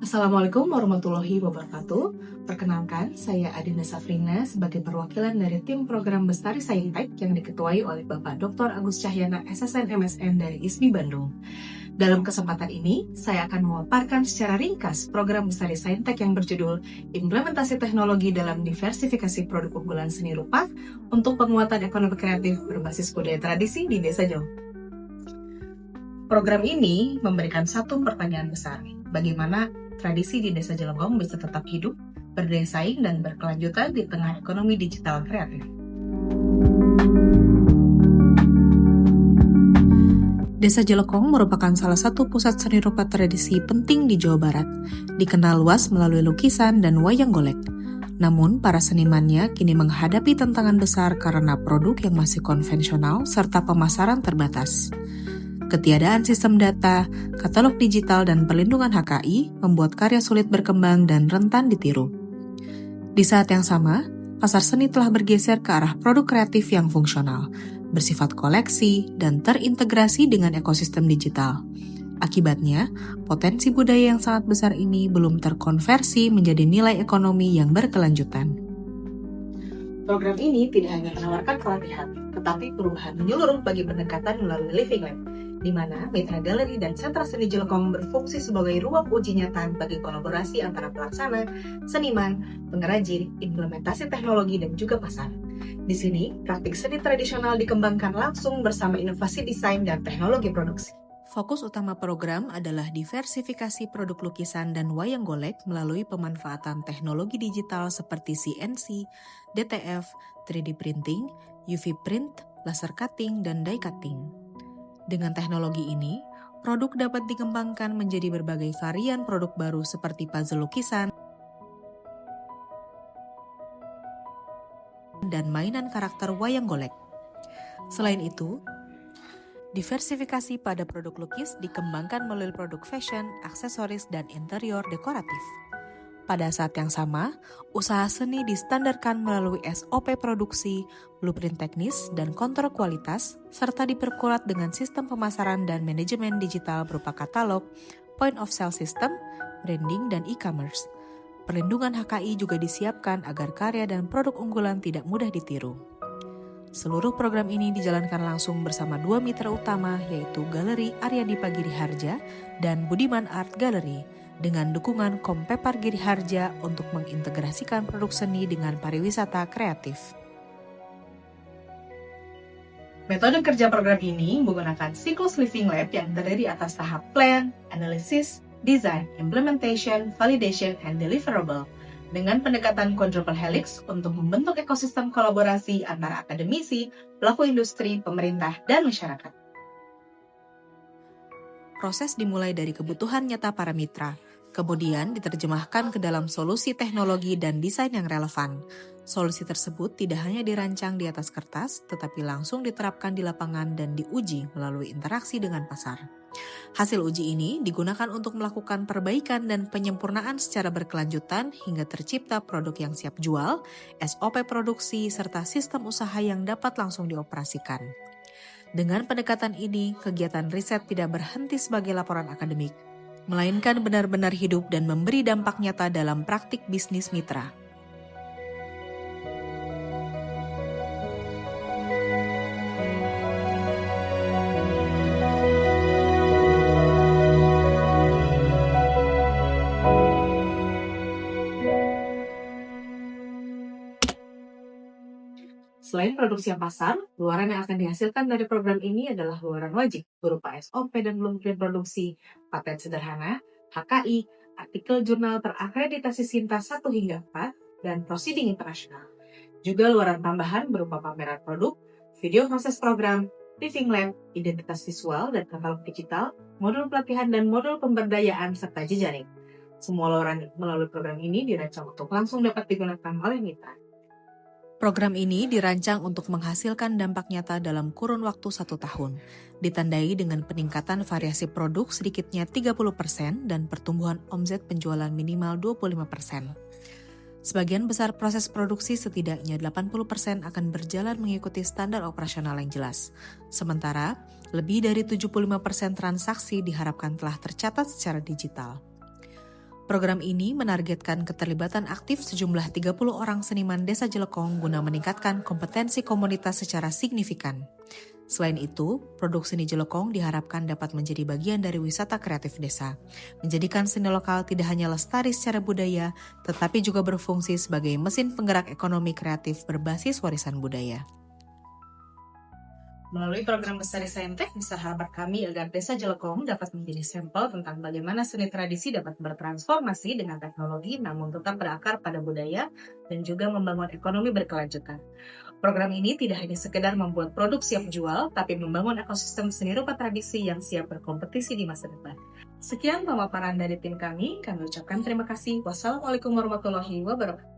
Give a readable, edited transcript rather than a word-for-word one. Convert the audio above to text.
Assalamualaikum warahmatullahi wabarakatuh. Perkenalkan, saya Adinda Safrina sebagai perwakilan dari tim program Bestari Saintek yang diketuai oleh Bapak Dr. Agus Cahyana SSN MSN dari ISMI Bandung. Dalam kesempatan ini, saya akan memaparkan secara ringkas program Bestari Saintek yang berjudul Implementasi Teknologi dalam Diversifikasi Produk Unggulan Seni Rupa untuk Penguatan Ekonomi Kreatif Berbasis Budaya Tradisi di Desa Jawa. Program ini memberikan satu pertanyaan besar, bagaimana tradisi di Desa Jelengkong bisa tetap hidup, berdaya saing, dan berkelanjutan di tengah ekonomi digital kreatif. Desa Jelengkong merupakan salah satu pusat seni rupa tradisi penting di Jawa Barat, dikenal luas melalui lukisan dan wayang golek. Namun, para senimannya kini menghadapi tantangan besar karena produk yang masih konvensional serta pemasaran terbatas. Ketiadaan sistem data, katalog digital, dan perlindungan HKI membuat karya sulit berkembang dan rentan ditiru. Di saat yang sama, pasar seni telah bergeser ke arah produk kreatif yang fungsional, bersifat koleksi, dan terintegrasi dengan ekosistem digital. Akibatnya, potensi budaya yang sangat besar ini belum terkonversi menjadi nilai ekonomi yang berkelanjutan. Program ini tidak hanya menawarkan pelatihan, tetapi perubahan menyeluruh bagi pendekatan melalui Living Lab, di mana Mitra Galeri dan Sentra Seni Jelengkong berfungsi sebagai ruang uji nyata bagi kolaborasi antara pelaksana, seniman, pengrajin, implementasi teknologi, dan juga pasar. Di sini, praktik seni tradisional dikembangkan langsung bersama inovasi desain dan teknologi produksi. Fokus utama program adalah diversifikasi produk lukisan dan wayang golek melalui pemanfaatan teknologi digital seperti CNC, DTF, 3D printing, UV print, laser cutting, dan die cutting. Dengan teknologi ini, produk dapat dikembangkan menjadi berbagai varian produk baru seperti puzzle lukisan dan mainan karakter wayang golek. Selain itu, diversifikasi pada produk lukis dikembangkan melalui produk fashion, aksesoris, dan interior dekoratif. Pada saat yang sama, usaha seni distandarkan melalui SOP produksi, blueprint teknis, dan kontrol kualitas, serta diperkuat dengan sistem pemasaran dan manajemen digital berupa katalog, point of sale system, branding, dan e-commerce. Perlindungan HKI juga disiapkan agar karya dan produk unggulan tidak mudah ditiru. Seluruh program ini dijalankan langsung bersama dua mitra utama, yaitu Galeri Aryadipa Giriharja dan Budiman Art Gallery, dengan dukungan Kompepar Giriharja untuk mengintegrasikan produk seni dengan pariwisata kreatif. Metode kerja program ini menggunakan siklus Living Lab yang terdiri atas tahap plan, analysis, design, implementation, validation, and deliverable, dengan pendekatan quadruple helix untuk membentuk ekosistem kolaborasi antara akademisi, pelaku industri, pemerintah, dan masyarakat. Proses dimulai dari kebutuhan nyata para mitra, kemudian diterjemahkan ke dalam solusi teknologi dan desain yang relevan. Solusi tersebut tidak hanya dirancang di atas kertas, tetapi langsung diterapkan di lapangan dan diuji melalui interaksi dengan pasar. Hasil uji ini digunakan untuk melakukan perbaikan dan penyempurnaan secara berkelanjutan hingga tercipta produk yang siap jual, SOP produksi, serta sistem usaha yang dapat langsung dioperasikan. Dengan pendekatan ini, kegiatan riset tidak berhenti sebagai laporan akademik, melainkan benar-benar hidup dan memberi dampak nyata dalam praktik bisnis mitra. Selain produksi yang pasar, luaran yang akan dihasilkan dari program ini adalah luaran wajib berupa SOP dan blueprint produksi, paten sederhana, HKI, artikel jurnal terakreditasi Sinta 1 hingga 4, dan proceeding internasional. Juga luaran tambahan berupa pameran produk, video proses program, Living Lab, identitas visual dan katalog digital, modul pelatihan dan modul pemberdayaan, serta jejaring. Semua luaran melalui program ini dirancang untuk langsung dapat digunakan oleh mitra. Program ini dirancang untuk menghasilkan dampak nyata dalam kurun waktu 1 tahun, ditandai dengan peningkatan variasi produk sedikitnya 30% dan pertumbuhan omset penjualan minimal 25%. Sebagian besar proses produksi setidaknya 80% akan berjalan mengikuti standar operasional yang jelas. Sementara, lebih dari 75% transaksi diharapkan telah tercatat secara digital. Program ini menargetkan keterlibatan aktif sejumlah 30 orang seniman Desa Jelekong guna meningkatkan kompetensi komunitas secara signifikan. Selain itu, produk seni Jelekong diharapkan dapat menjadi bagian dari wisata kreatif desa, menjadikan seni lokal tidak hanya lestari secara budaya, tetapi juga berfungsi sebagai mesin penggerak ekonomi kreatif berbasis warisan budaya. Melalui program Bestari Saintek, bisa harapan kami agar Desa Jelekong dapat menjadi sampel tentang bagaimana seni tradisi dapat bertransformasi dengan teknologi namun tetap berakar pada budaya dan juga membangun ekonomi berkelanjutan. Program ini tidak hanya sekedar membuat produk siap jual, tapi membangun ekosistem seni rupa tradisi yang siap berkompetisi di masa depan. Sekian pemaparan dari tim kami ucapkan terima kasih. Wassalamualaikum warahmatullahi wabarakatuh.